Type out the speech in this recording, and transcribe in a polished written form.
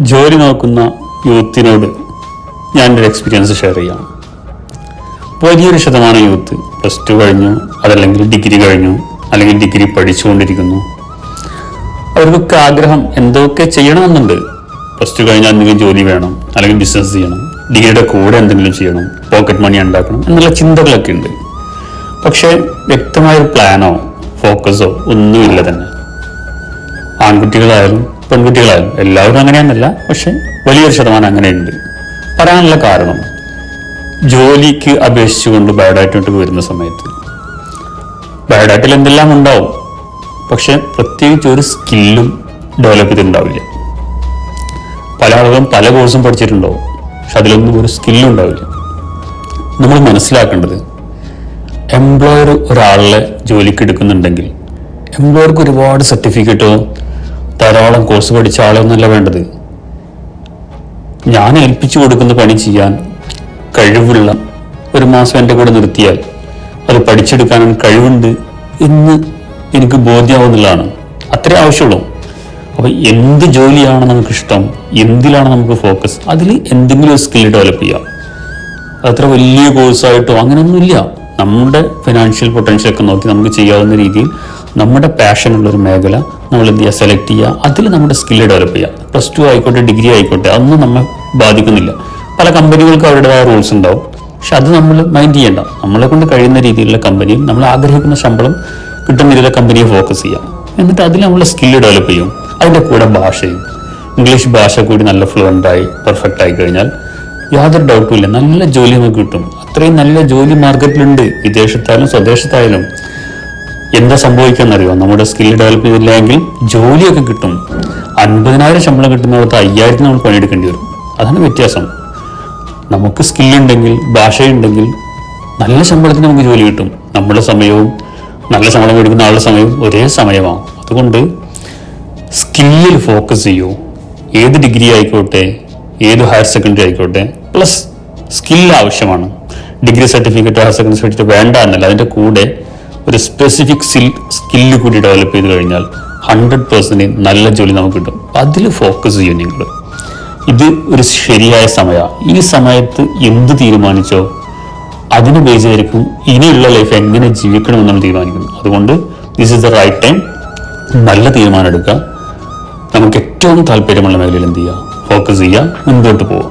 ജോലി നോക്കുന്ന യൂത്തിനോട് ഞാനൊരു എക്സ്പീരിയൻസ് ഷെയർ ചെയ്യാം. വലിയൊരു ശതമാനം യൂത്ത് +2 കഴിഞ്ഞു, അതല്ലെങ്കിൽ ഡിഗ്രി കഴിഞ്ഞു, അല്ലെങ്കിൽ ഡിഗ്രി പഠിച്ചുകൊണ്ടിരിക്കുന്നു. അവർക്കൊക്കെ ആഗ്രഹം എന്തൊക്കെ ചെയ്യണമെന്നുണ്ട്. +2 കഴിഞ്ഞാൽ എന്തെങ്കിലും ജോലി വേണം, അല്ലെങ്കിൽ ബിസിനസ് ചെയ്യണം, ഡിഗ്രിയുടെ കൂടെ എന്തെങ്കിലും ചെയ്യണം, പോക്കറ്റ് മണി ഉണ്ടാക്കണം എന്നുള്ള ചിന്തകളൊക്കെ ഉണ്ട്. പക്ഷേ വ്യക്തമായൊരു പ്ലാനോ ഫോക്കസോ ഒന്നുമില്ല തന്നെ. ആൺകുട്ടികളായാലും പെൺകുട്ടികളായാലും എല്ലാവരും അങ്ങനെയാണെന്നല്ല, പക്ഷെ വലിയൊരു ശതമാനം അങ്ങനെയുണ്ട്. പറയാനുള്ള കാരണം, ജോലിക്ക് അപേക്ഷിച്ചുകൊണ്ട് ബയോഡാറ്റോട്ട് വരുന്ന സമയത്ത് ബയോഡാറ്റയിൽ എന്തെല്ലാം ഉണ്ടാവും, പക്ഷെ പ്രത്യേകിച്ച് ഒരു സ്കില്ലും ഡെവലപ്പ് ചെയ്തിട്ടുണ്ടാവില്ല. പല ആളുകളും പല കോഴ്സും പഠിച്ചിട്ടുണ്ടാവും, പക്ഷെ അതിലൊന്നും ഒരു സ്കില്ലും ഉണ്ടാവില്ല. നമ്മൾ മനസ്സിലാക്കേണ്ടത്, എംപ്ലോയർ ഒരാളെ ജോലിക്ക് എടുക്കുന്നുണ്ടെങ്കിൽ എംപ്ലോയർക്ക് ഒരുപാട് സർട്ടിഫിക്കറ്റോ ധാരാളം കോഴ്സ് പഠിച്ച ആളൊന്നുമല്ല വേണ്ടത്. ഞാൻ ഏൽപ്പിച്ചു കൊടുക്കുന്ന പണി ചെയ്യാൻ കഴിവുള്ള, ഒരു മാസം എൻ്റെ കൂടെ നിർത്തിയാൽ അത് പഠിച്ചെടുക്കാൻ കഴിവുണ്ട് എന്ന് എനിക്ക് ബോധ്യമാവുന്നതാണ്. അത്രേ ആവശ്യമുള്ളൂ. അപ്പോൾ എന്ത് ജോലിയാണ് നമുക്കിഷ്ടം, എന്തിലാണ് നമുക്ക് ഫോക്കസ്, അതിൽ എന്തെങ്കിലും ഒരു സ്കിൽ ഡെവലപ്പ് ചെയ്യാം. അത്ര വലിയ കോഴ്സായിട്ടോ അങ്ങനെയൊന്നുമില്ല. നമ്മുടെ ഫിനാൻഷ്യൽ പൊട്ടൻഷ്യലൊക്കെ നോക്കി നമുക്ക് ചെയ്യാവുന്ന രീതിയിൽ നമ്മുടെ പാഷനുള്ളൊരു മേഖല നമ്മൾ എന്ത് ചെയ്യുക, സെലക്ട് ചെയ്യുക, അതിൽ നമ്മുടെ സ്കില്ല് ഡെവലപ്പ് ചെയ്യുക. +2 ആയിക്കോട്ടെ, ഡിഗ്രി ആയിക്കോട്ടെ, അതൊന്നും നമ്മെ ബാധിക്കുന്നില്ല. പല കമ്പനികൾക്ക് അവരുടേതായ റൂൾസ് ഉണ്ടാവും, പക്ഷെ അത് നമ്മൾ മൈൻഡ് ചെയ്യേണ്ട. നമ്മളെ കൊണ്ട് കഴിയുന്ന രീതിയിലുള്ള കമ്പനിയും നമ്മൾ ആഗ്രഹിക്കുന്ന ശമ്പളം കിട്ടുന്ന രീതിയിലുള്ള കമ്പനിയെ ഫോക്കസ് ചെയ്യാം. എന്നിട്ട് അതിൽ നമ്മൾ സ്കില്ല് ഡെവലപ്പ് ചെയ്യും. അതിൻ്റെ കൂടെ ഭാഷയും, ഇംഗ്ലീഷ് ഭാഷ കൂടി നല്ല ഫ്ലുവൻ്റായി പെർഫെക്റ്റ് ആയി കഴിഞ്ഞാൽ യാതൊരു ഡൗട്ടും ഇല്ല, നല്ല ജോലി നമുക്ക് കിട്ടും. അത്രയും നല്ല ജോലി മാർക്കറ്റിലുണ്ട്, വിദേശത്തായാലും സ്വദേശത്തായാലും. എന്താ സംഭവിക്കാന്നറിയോ, നമ്മുടെ സ്കില്ല് ഡെവലപ്പ് ചെയ്തില്ലെങ്കിൽ ജോലിയൊക്കെ കിട്ടും. 50,000 ശമ്പളം കിട്ടുന്നിടത്ത് 5,000 നമ്മൾ പണിയെടുക്കേണ്ടി വരും. അതാണ് വ്യത്യാസം. നമുക്ക് സ്കില്ലുണ്ടെങ്കിൽ, ഭാഷയുണ്ടെങ്കിൽ നല്ല ശമ്പളത്തിന് നമുക്ക് ജോലി കിട്ടും. നമ്മുടെ സമയവും നല്ല ശമ്പളം മേടിക്കുന്ന ആളുടെ സമയവും ഒരേ സമയമാണ്. അതുകൊണ്ട് സ്കില്ലിൽ ഫോക്കസ് ചെയ്യൂ. ഏത് ഡിഗ്രി ആയിക്കോട്ടെ, ഏത് ഹയർ സെക്കൻഡറി ആയിക്കോട്ടെ, പ്ലസ് സ്കില്ല് ആവശ്യമാണ്. Degree certificate, higher secondary certificate വേണ്ട എന്നല്ല, അതിൻ്റെ കൂടെ ഒരു സ്പെസിഫിക് സ്കില്ല് കൂടി ഡെവലപ്പ് ചെയ്ത് കഴിഞ്ഞാൽ 100% നല്ല ജോലി നമുക്ക് കിട്ടും. അതിൽ ഫോക്കസ് ചെയ്യും നിങ്ങൾ. ഇത് ഒരു ശരിയായ സമയമാണ്. ഈ സമയത്ത് എന്ത് തീരുമാനിച്ചോ അതിന് ബേസ് ആയിരിക്കും ഇനിയുള്ള ലൈഫ് എങ്ങനെ ജീവിക്കണമെന്ന് നമ്മൾ തീരുമാനിക്കുന്നത്. അതുകൊണ്ട് this is the right time. നല്ല തീരുമാനം എടുക്കുക. നമുക്ക് ഏറ്റവും താല്പര്യമുള്ള മേഖലയിൽ എന്ത് ചെയ്യുക, ഫോക്കസ് ചെയ്യുക, മുൻപോട്ട് പോവുക.